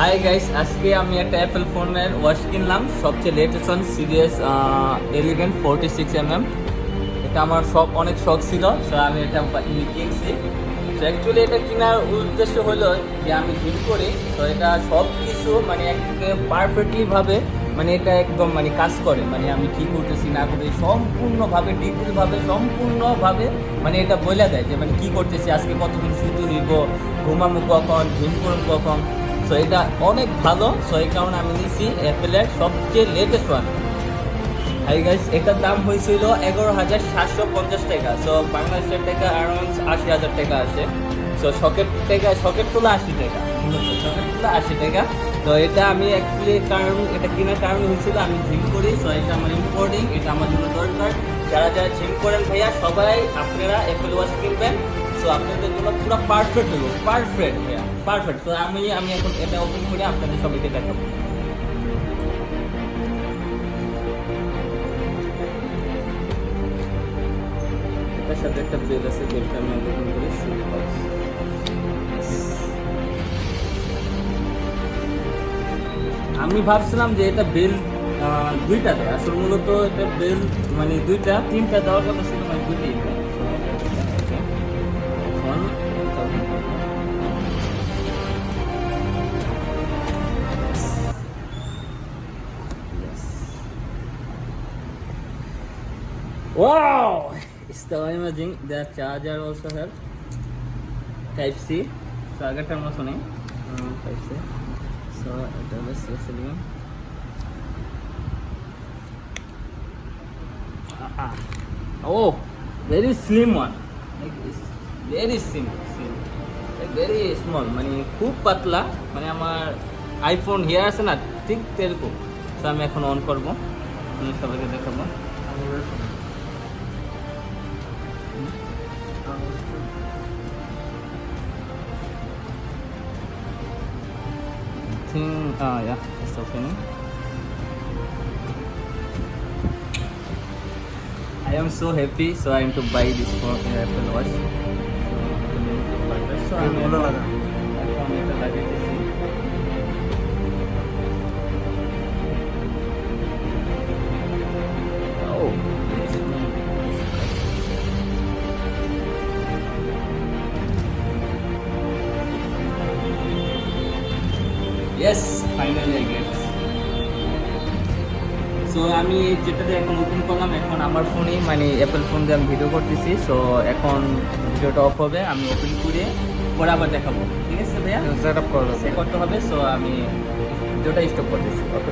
Hi guys, আজকে আমি একটা অ্যাপেল ফোনের ওয়াচ কিনলাম, সবচেয়ে latest one serious elegant 46mm। এটা আমার অনেক শখ ছিল, তো আমি এটা কিনছি। তো অ্যাকচুয়ালি এটা কেনার উদ্দেশ্য হলো যে আমি জিম করি, তো এটা সব কিছু মানে পারফেক্টলিভাবে মানে এটা একদম মানে কাজ করে, মানে আমি কী করতেছি না করতেছি সম্পূর্ণভাবে ডিটেলভাবে সম্পূর্ণভাবে মানে এটা বলে দেয় যে মানে কী করতেছি, আজকে কতক্ষণ শুধু হইব, ঘুমাবো কখন, জিম করবো কখন। সো এটা অনেক ভালো, সো এই কারণে আমি নিচ্ছি অ্যাপেলের সবচেয়ে লেটেস্ট ওয়ান। হাই গাইস, এটার দাম হয়েছিল 11,750 টাকা। সো বাংলাদেশের টাকা অ্যারাউন্ড 80,000 টাকা আছে। সো শকের তোলা 80 টাকা, শকের তোলা 80 টাকা। তো এটা আমি অ্যাকচুয়ালি এটা কেনার কারণ হয়েছিল আমি জিম করি, সো এটা আমার ইম্পর্টেন্ট, এটা আমার জন্য দরকার। যারা যারা জিম করেন ভাইয়া, সবাই আপনারা অ্যাপেল ওয়াচ কিনবেন। সো আপনাদের জন্য পুরো পারফেক্ট হলো, পারফেক্ট ভাইয়া, পারফেক্ট। তো আমি এখন এটা ওপেন করে আপনাদের সবাইকে দেখাবো। এটার সাথে একটা বেল আছে, বেলটা আমি ওপেন করে শুরু করছি। আমি ভাবছিলাম যে এটা বেল দুইটা দেয়, আসলে মূলত এটা বেল মানে তিনটা দেওয়ার কথা ছিল, মানে দুইটাই দেয়। Wow! It's so amazing. The charger also have Type C. So আগেরটার মতো নেই, Type C. So এটা হলো ceiling. Oh, very slim one. Like it's very slim, like very small. মানে খুব পাতলা, মানে আমার আইফোন হিয়ার আছে না, ঠিক এরকম। তো আমি এখন অন করবো, আমি সবাইকে দেখাবো। Yeah, it's opening. I am so happy, so I am to buy this for Apple Watch. So I'm Oh, yes, finally I get. So আমি যেটাতে এখন ওপেন করলাম, এখন আমার ফোনেই মানে অ্যাপেল ফোন দিয়ে আমি ভিডিও করতেছি। সো এখন ভিডিওটা অফ হবে, আমি ওপেন করে পরে আবার দেখাবো, ঠিক আছে ভাইয়া? সেট আপ করতে হবে। সো আমি ভিডিওটা স্টপ করতেছি, ওকে।